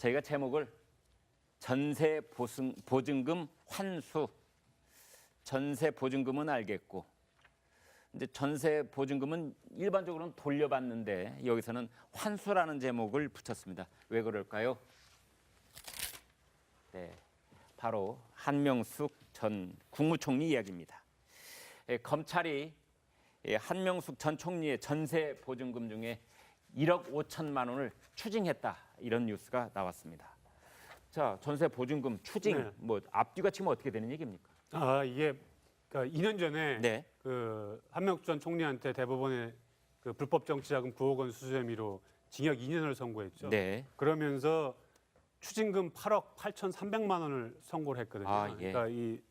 저희가 제목을 전세 보증금 환수. 전세 보증금은 알겠고, 이제 전세 보증금은 일반적으로는 돌려받는데 여기서는 환수라는 제목을 붙였습니다. 왜 그럴까요? 네, 바로 한명숙 전 국무총리 이야기입니다. 검찰이 한명숙 전 총리의 전세 보증금 중에 1억 5천만 원을 추징했다, 이런 뉴스가 나왔습니다. 자, 전세 보증금 추징, 네. 뭐 앞뒤가 지금 어떻게 되는 얘기입니까? 이게 그러니까 2년 전에 네. 그 한명숙 전 총리한테 대법원에 그 불법 정치자금 9억 원 수수 혐의로 징역 2년을 선고했죠. 네. 그러면서 추징금 8억 8,300만 원을 선고를 했거든요. 예. 그러니까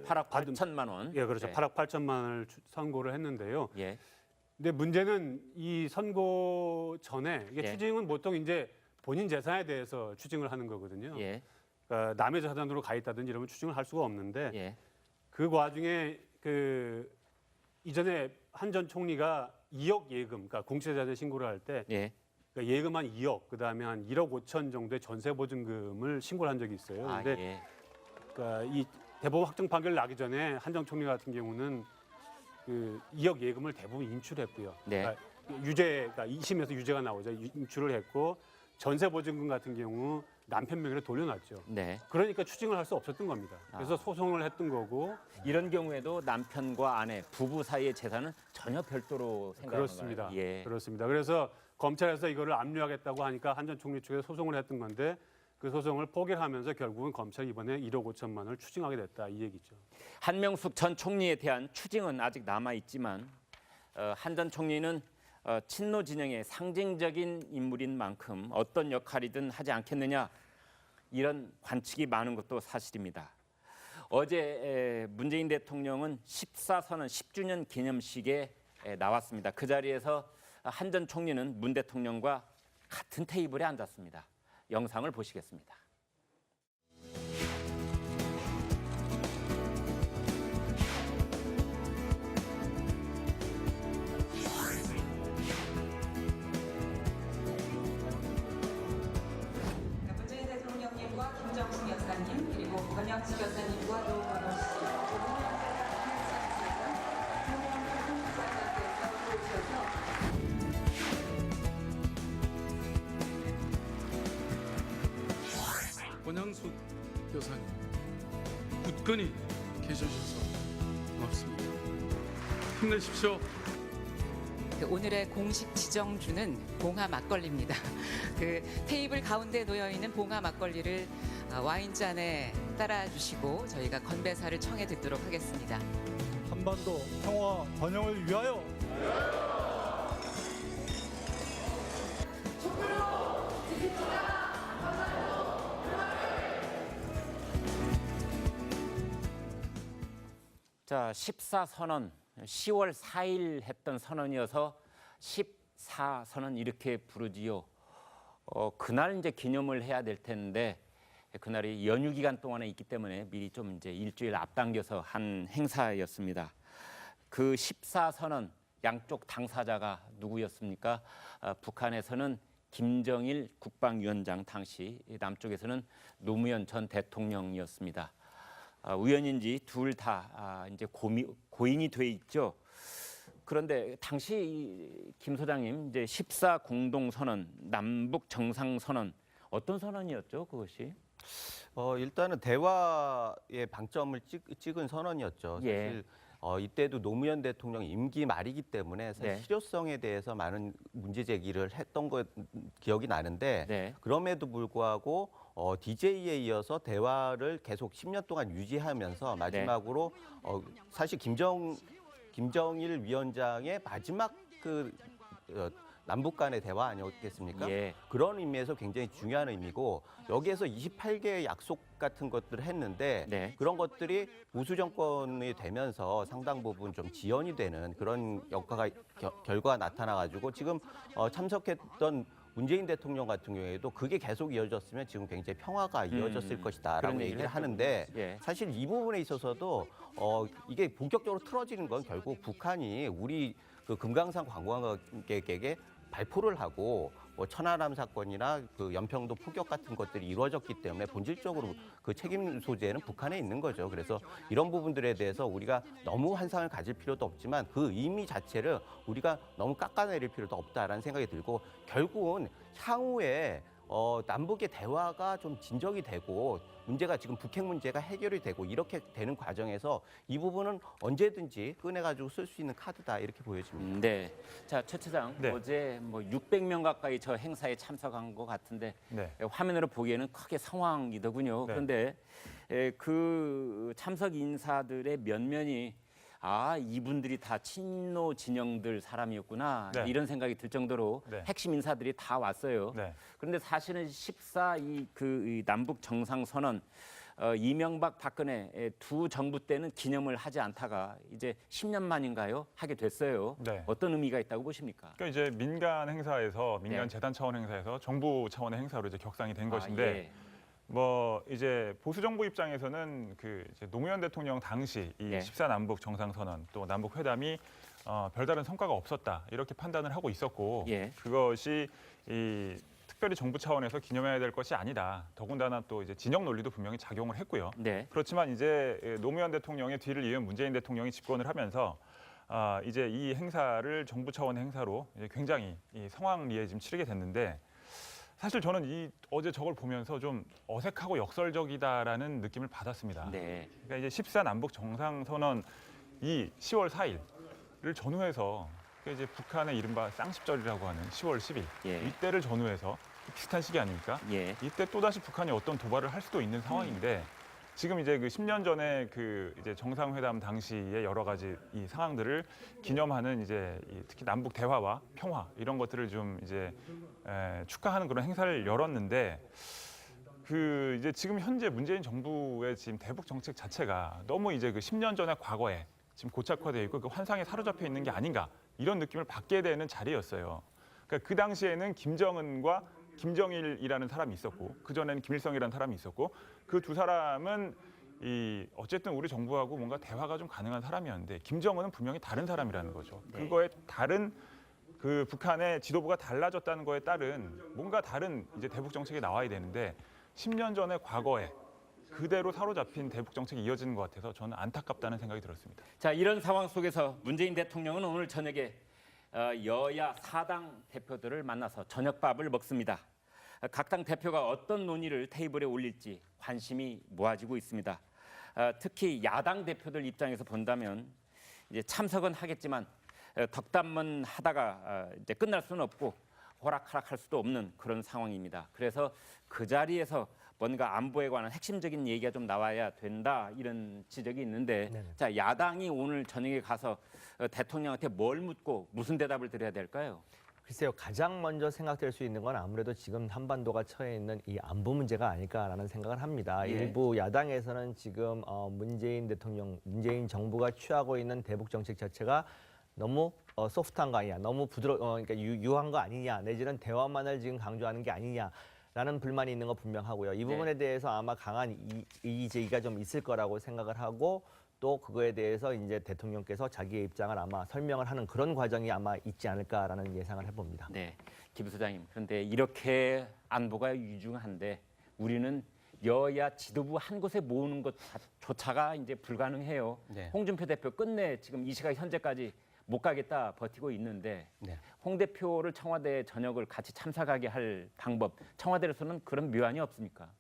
8억 8천만 원. 예, 그렇죠. 네. 8억 8천만 원을 선고를 했는데요. 예. 근데 문제는 이 선고 전에 이게 예. 추징은 보통 이제 본인 재산에 대해서 추징을 하는 거거든요. 예. 그러니까 남의 재산으로 가 있다든지 이러면 추징을 할 수가 없는데 예. 그 와중에 그 이전에 한 전 총리가 2억 예금, 그러니까 공시재산세 신고를 할 때 예. 그러니까 예금 한 2억, 그다음에 한 1억 5천 정도의 전세 보증금을 신고를 한 적이 있어요. 근데 예. 그러니까 이 대법원 확정 판결 나기 전에 한 전 총리 같은 경우는 그 2억 예금을 대부분 인출했고요. 네. 그러니까 유죄가 2심에서 유죄가 나오자 인출을 했고 전세 보증금 같은 경우 남편 명의로 돌려놨죠. 네. 그러니까 추징을 할 수 없었던 겁니다. 그래서 소송을 했던 거고. 이런 경우에도 남편과 아내, 부부 사이의 재산은 전혀 별도로 생각하는 그렇습니다. 거예요. 예. 그렇습니다. 그래서 검찰에서 이거를 압류하겠다고 하니까 한 전 총리 측에 소송을 했던 건데 그 소송을 포기하면서 결국은 검찰이 이번에 1억 5천만 원을 추징하게 됐다, 이 얘기죠. 한명숙 전 총리에 대한 추징은 아직 남아 있지만 한 전 총리는 친노 진영의 상징적인 인물인 만큼 어떤 역할이든 하지 않겠느냐, 이런 관측이 많은 것도 사실입니다. 어제 문재인 대통령은 14선언 10주년 기념식에 나왔습니다. 그 자리에서 한 전 총리는 문 대통령과 같은 테이블에 앉았습니다. 영상을 보시겠습니다. 문재인 대통령님과 김정숙 여사님, 그리고 권영식 여사님과 노건호 씨, 권영숙 여사님, 굳건히 계셔주셔서 고맙습니다. 힘내십시오. 오늘의 공식 지정주는 봉화 막걸리입니다. 그 테이블 가운데 놓여 있는 봉화 막걸리를 와인잔에 따라 주시고 저희가 건배사를 청해 듣도록 하겠습니다. 한반도 평화 번영을 위하여. 자, 14선언, 10월 4일 했던 선언이어서 14선언 이렇게 부르지요. 그날 이제 기념을 해야 될 텐데 그날이 연휴 기간 동안에 있기 때문에 미리 좀 이제 일주일 앞당겨서 한 행사였습니다. 그 14선언 양쪽 당사자가 누구였습니까? 북한에서는 김정일 국방위원장, 당시 남쪽에서는 노무현 전 대통령이었습니다. 우연인지 둘 다 이제 고인이 돼 있죠. 그런데 당시 김 소장님, 이제 14 공동선언, 남북 정상선언, 어떤 선언이었죠, 그것이? 일단은 대화의 방점을 찍은 선언이었죠. 예. 사실 이때도 노무현 대통령 임기 말이기 때문에 사실 네. 실효성에 대해서 많은 문제 제기를 했던 것 기억이 나는데 네. 그럼에도 불구하고 DJ에 이어서 대화를 계속 10년 동안 유지하면서 마지막으로 사실 김정일 위원장의 마지막 남북 간의 대화 아니었겠습니까? 예. 그런 의미에서 굉장히 중요한 의미고 여기에서 28개의 약속 같은 것들을 했는데 네. 그런 것들이 보수 정권이 되면서 상당 부분 좀 지연이 되는 그런 결과가 나타나가지고 지금 참석했던 문재인 대통령 같은 경우에도 그게 계속 이어졌으면 지금 굉장히 평화가 이어졌을 것이다라고 그런 얘기를 얘기를 하는데 예. 사실 이 부분에 있어서도 이게 본격적으로 틀어지는 건 결국 북한이 우리 그 금강산 관광객에게 발표를 하고 뭐 천안함 사건이나 그 연평도 포격 같은 것들이 이루어졌기 때문에 본질적으로 그 책임 소재는 북한에 있는 거죠. 그래서 이런 부분들에 대해서 우리가 너무 환상을 가질 필요도 없지만 그 의미 자체를 우리가 너무 깎아내릴 필요도 없다라는 생각이 들고 결국은 향후에 남북의 대화가 좀 진정이 되고 문제가 지금 북핵 문제가 해결이 되고 이렇게 되는 과정에서 이 부분은 언제든지 꺼내가지고 쓸 수 있는 카드다 이렇게 보여집니다. 네. 자, 최 차장, 네. 어제 뭐 600명 가까이 저 행사에 참석한 것 같은데 네. 화면으로 보기에는 크게 상황이더군요. 네. 그런데 그 참석 인사들의 면면이 이분들이 다 친노 진영들 사람이었구나 네. 이런 생각이 들 정도로 네. 핵심 인사들이 다 왔어요. 네. 그런데 사실은 14 이 남북 정상선언 이명박 박근혜 두 정부 때는 기념을 하지 않다가 이제 10년 만인가요? 하게 됐어요. 네. 어떤 의미가 있다고 보십니까? 그러니까 이제 민간 행사에서 민간 네. 재단 차원 행사에서 정부 차원의 행사로 이제 격상이 된 것인데 예. 뭐 이제 보수 정부 입장에서는 그 이제 노무현 대통령 당시 이 예. 14 남북 정상선언 또 남북 회담이 별다른 성과가 없었다 이렇게 판단을 하고 있었고 예. 그것이 이 특별히 정부 차원에서 기념해야 될 것이 아니다. 더군다나 또 이제 진영 논리도 분명히 작용을 했고요. 네. 그렇지만 이제 노무현 대통령의 뒤를 이은 문재인 대통령이 집권을 하면서 이제 이 행사를 정부 차원의 행사로 이제 굉장히 이 성황리에 지금 치르게 됐는데 사실 저는 어제 저걸 보면서 좀 어색하고 역설적이다라는 느낌을 받았습니다. 네. 그러니까 이제 14 남북 정상선언 이 10월 4일을 전후해서 이제 북한의 이른바 쌍십절이라고 하는 10월 10일 예. 이때를 전후해서 비슷한 시기 아닙니까? 예. 이때 또다시 북한이 어떤 도발을 할 수도 있는 상황인데 지금 이제 그 10년 전에 그 이제 정상회담 당시의 여러 가지 이 상황들을 기념하는 이제 특히 남북 대화와 평화 이런 것들을 좀 이제 축하하는 그런 행사를 열었는데 그 이제 지금 현재 문재인 정부의 지금 대북 정책 자체가 너무 이제 그 10년 전의 과거에 지금 고착화되어 있고 그 환상에 사로잡혀 있는 게 아닌가 이런 느낌을 받게 되는 자리였어요. 그러니까 그 당시에는 김정은과 김정일이라는 사람이 있었고 그 전에는 김일성이라는 사람이 있었고 그 두 사람은 어쨌든 우리 정부하고 뭔가 대화가 좀 가능한 사람이었는데 김정은은 분명히 다른 사람이라는 거죠. 네. 그거에 다른 그 북한의 지도부가 달라졌다는 거에 따른 뭔가 다른 이제 대북 정책이 나와야 되는데 10년 전의 과거에 그대로 사로잡힌 대북 정책이 이어지는 것 같아서 저는 안타깝다는 생각이 들었습니다. 자, 이런 상황 속에서 문재인 대통령은 오늘 저녁에 여야 4당 대표들을 만나서 저녁밥을 먹습니다. 각 당 대표가 어떤 논의를 테이블에 올릴지 관심이 모아지고 있습니다. 특히 야당 대표들 입장에서 본다면 이제 참석은 하겠지만 덕담만 하다가 이제 끝날 수는 없고 호락호락할 수도 없는 그런 상황입니다. 그래서 그 자리에서 뭔가 안보에 관한 핵심적인 얘기가 좀 나와야 된다 이런 지적이 있는데 자, 야당이 오늘 저녁에 가서 대통령한테 뭘 묻고 무슨 대답을 드려야 될까요? 글쎄요, 가장 먼저 생각될 수 있는 건 아무래도 지금 한반도가 처해 있는 이 안보 문제가 아닐까라는 생각을 합니다. 예. 일부 야당에서는 지금 문재인 대통령, 문재인 정부가 취하고 있는 대북 정책 자체가 너무 소프트한 거 아니냐, 너무 그러니까 유한 거 아니냐, 내지는 대화만을 지금 강조하는 게 아니냐라는 불만이 있는 거 분명하고요. 이 부분에 대해서 아마 강한 이의제기가 좀 있을 거라고 생각을 하고. 또 그거에 대해서 이제 대통령께서 자기의 입장을 아마 설명을 하는 그런 과정이 아마 있지 않을까라는 예상을 해봅니다. 네, 김 소장님. 그런데 이렇게 안보가 유중한데 우리는 여야 지도부 한 곳에 모으는 것조차가 이제 불가능해요. 네. 홍준표 대표 끝내 지금 이 시각 현재까지 못 가겠다 버티고 있는데 네. 홍 대표를 청와대 저녁을 같이 참석하게 할 방법, 청와대로서는 그런 묘안이 없습니까?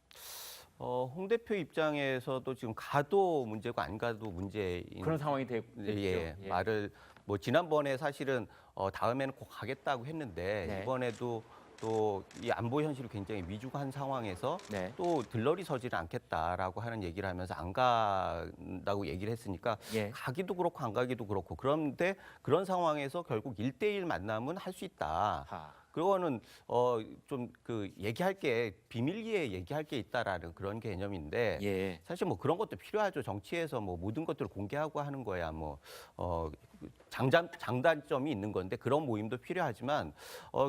홍 대표 입장에서도 지금 가도 문제고 안 가도 문제인 그런 상황이 되고 예, 말을 뭐 지난번에 사실은 다음에는 꼭 가겠다고 했는데 네. 이번에도 또 이 안보 현실이 굉장히 미중한 상황에서 네. 또 들러리 서지를 않겠다라고 하는 얘기를 하면서 안 간다고 얘기를 했으니까 예. 가기도 그렇고 안 가기도 그렇고 그런데 그런 상황에서 결국 1대1 만남은 할 수 있다. 하. 그거는 좀 그 얘기할 게 비밀리에 얘기할 게 있다라는 그런 개념인데 예. 사실 뭐 그런 것도 필요하죠. 정치에서 뭐 모든 것들을 공개하고 하는 거야 뭐 장단점이 있는 건데 그런 모임도 필요하지만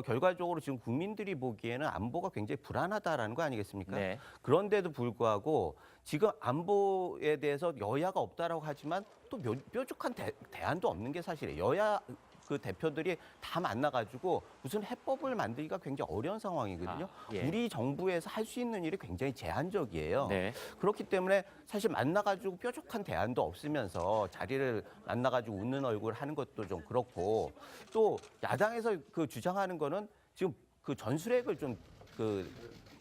결과적으로 지금 국민들이 보기에는 안보가 굉장히 불안하다라는 거 아니겠습니까? 네. 그런데도 불구하고 지금 안보에 대해서 여야가 없다라고 하지만 또 뾰족한 대안도 없는 게 사실이에요. 여야 그 대표들이 다 만나가지고 무슨 해법을 만들기가 굉장히 어려운 상황이거든요. 예. 우리 정부에서 할 수 있는 일이 굉장히 제한적이에요. 네. 그렇기 때문에 사실 만나가지고 뾰족한 대안도 없으면서 자리를 만나가지고 웃는 얼굴 하는 것도 좀 그렇고, 또 야당에서 그 주장하는 거는 지금 그 전술핵을 좀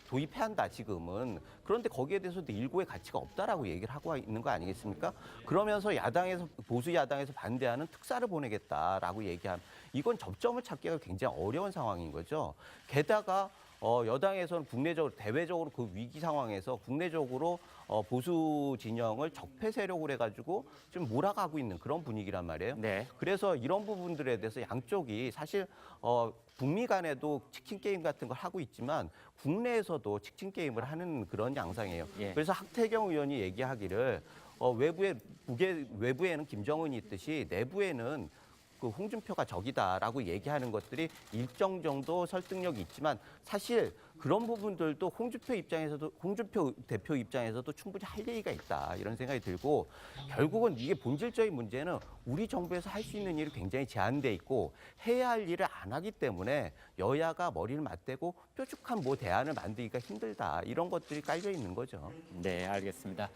도입해야 한다 지금은. 그런데 거기에 대해서도 일고의 가치가 없다라고 얘기를 하고 있는 거 아니겠습니까? 그러면서 야당에서, 보수 야당에서 반대하는 특사를 보내겠다라고 얘기하면 이건 접점을 찾기가 굉장히 어려운 상황인 거죠. 게다가 여당에서는 국내적으로, 대외적으로 그 위기 상황에서 국내적으로 보수 진영을 적폐 세력으로 해가지고 지금 몰아가고 있는 그런 분위기란 말이에요. 네. 그래서 이런 부분들에 대해서 양쪽이 사실 북미 간에도 치킨 게임 같은 걸 하고 있지만 국내에서도 치킨 게임을 하는 그런 양상이에요. 예. 그래서 학태경 의원이 얘기하기를 외부에는 김정은이 있듯이 내부에는 그 홍준표가 적이다라고 얘기하는 것들이 일정 정도 설득력이 있지만 사실 그런 부분들도 홍준표 대표 입장에서도 충분히 할 얘기가 있다 이런 생각이 들고, 결국은 이게 본질적인 문제는 우리 정부에서 할 수 있는 일이 굉장히 제한돼 있고 해야 할 일을 안 하기 때문에 여야가 머리를 맞대고 뾰족한 대안을 만들기가 힘들다, 이런 것들이 깔려 있는 거죠. 네, 알겠습니다.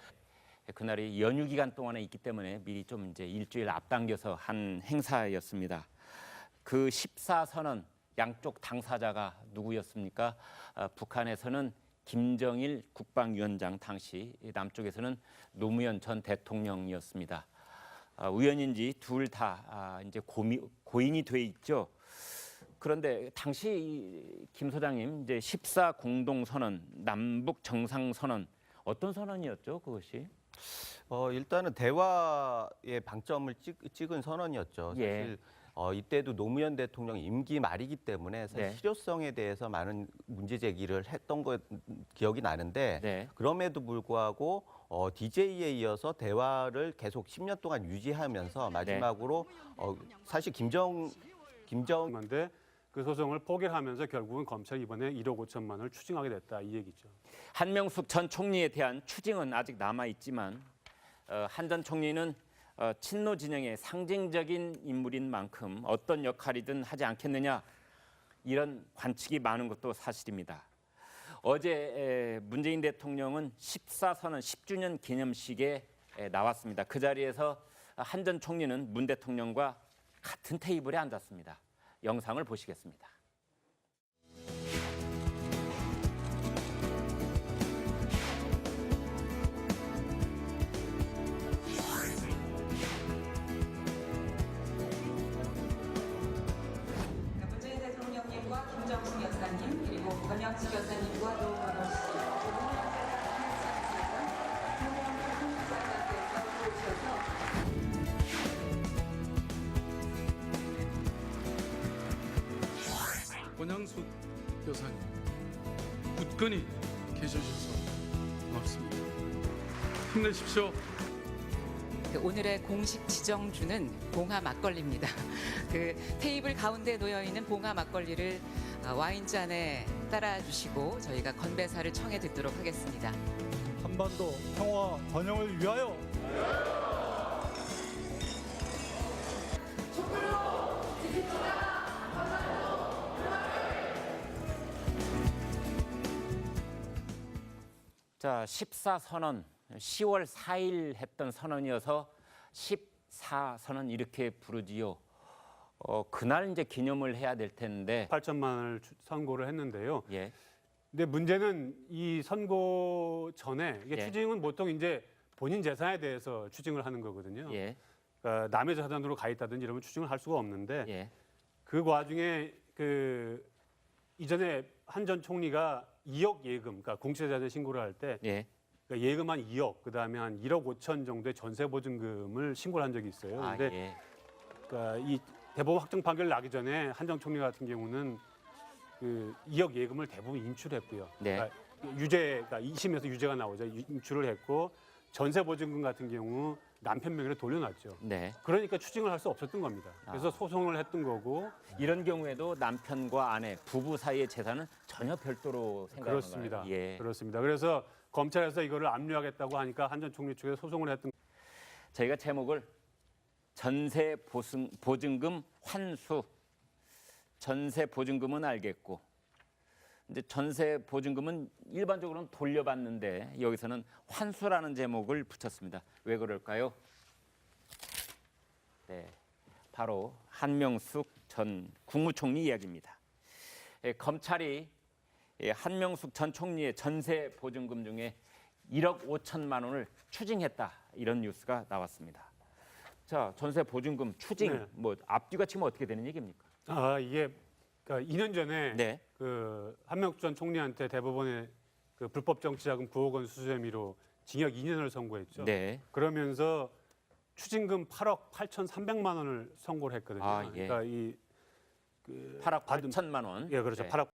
그날이 연휴 기간 동안에 있기 때문에 미리 좀 이제 일주일 앞당겨서 한 행사였습니다. 그 14선언 양쪽 당사자가 누구였습니까? 북한에서는 김정일 국방위원장, 당시 남쪽에서는 노무현 전 대통령이었습니다. 우연인지 둘 다 이제 고인이 돼 있죠. 그런데 당시 김 소장님, 이제 14 공동선언, 남북 정상선언, 어떤 선언이었죠, 그것이? 일단은 대화의 방점을 찍은 선언이었죠. 사실 예. 이때도 노무현 대통령 임기 말이기 때문에 사실 네. 실효성에 대해서 많은 문제 제기를 했던 것 기억이 나는데, 네. 그럼에도 불구하고 DJ에 이어서 대화를 계속 10년 동안 유지하면서 마지막으로 사실 건데 그 소송을 포기하면서 결국은 검찰이 이번에 1억 5천만 원을 추징하게 됐다, 이 얘기죠. 한명숙 전 총리에 대한 추징은 아직 남아 있지만 한 전 총리는 친노 진영의 상징적인 인물인 만큼 어떤 역할이든 하지 않겠느냐, 이런 관측이 많은 것도 사실입니다. 어제 문재인 대통령은 14선언 10주년 기념식에 나왔습니다. 그 자리에서 한 전 총리는 문 대통령과 같은 테이블에 앉았습니다. 영상을 보시겠습니다. 문재인 대통령님과 김정숙 여사님, 그리고 권영식 여사님과 노건호 씨, 권양숙 여사님, 굳건히 계셔주셔서 고맙습니다. 힘내십시오. 오늘의 공식 지정주는 봉화 막걸리입니다. 그 테이블 가운데 놓여 있는 봉화 막걸리를 와인잔에 따라 주시고 저희가 건배사를 청해 듣도록 하겠습니다. 한반도 평화 번영을 위하여. 자, 14선언, 10월 4일 했던 선언이어서 14선언 이렇게 부르지요. 그날 이제 기념을 해야 될 텐데. 8천만 원을 선고를 했는데요. 예. 근데 문제는 이 선고 전에 이게 예. 추징은 보통 이제 본인 재산에 대해서 추징을 하는 거거든요. 예. 그러니까 남의 재산으로 가 있다든지 이러면 추징을 할 수가 없는데 예. 그 와중에 그 이전에 한 전 총리가 2억 예금, 그러니까 공채자재 신고를 할 때 예. 그러니까 예금 한 2억, 그다음에 한 1억 5천 정도의 전세 보증금을 신고를 한 적이 있어요. 아, 근데 예. 그러니까 이 대법원 확정 판결 나기 전에 한 전 총리 같은 경우는 그 2억 예금을 대부분 인출했고요. 네. 그러니까 유죄가 2심에서 유죄가 나오자 인출을 했고, 전세 보증금 같은 경우 남편 명의로 돌려놨죠. 네. 그러니까 추징을 할 수 없었던 겁니다. 그래서 소송을 했던 거고. 이런 경우에도 남편과 아내, 부부 사이의 재산은 전혀 별도로 생각하는 그렇습니다. 거예요. 예. 그렇습니다. 그래서 검찰에서 이거를 압류하겠다고 하니까 한 전 총리 측에 소송을 했던. 저희가 제목을 전세 보증금 환수. 전세 보증금은 알겠고, 이제 전세 보증금은 일반적으로는 돌려받는데 여기서는 환수라는 제목을 붙였습니다. 왜 그럴까요? 네, 바로 한명숙 전 국무총리 이야기입니다. 검찰이 한명숙 전 총리의 전세 보증금 중에 1억 5천만 원을 추징했다, 이런 뉴스가 나왔습니다. 자, 전세 보증금 추징, 네. 뭐 앞뒤가 지금 어떻게 되는 얘기입니까? 이게 그러니까 2년 전에 네. 그 한명숙 전 총리한테 대법원에 그 불법 정치자금 9억 원 수수 혐의로 징역 2년을 선고했죠. 네. 그러면서 추징금 8억 8,300만 원을 선고를 했거든요. 아, 예. 그러니까 8억 8천만 원. 예, 그렇죠. 네. 8억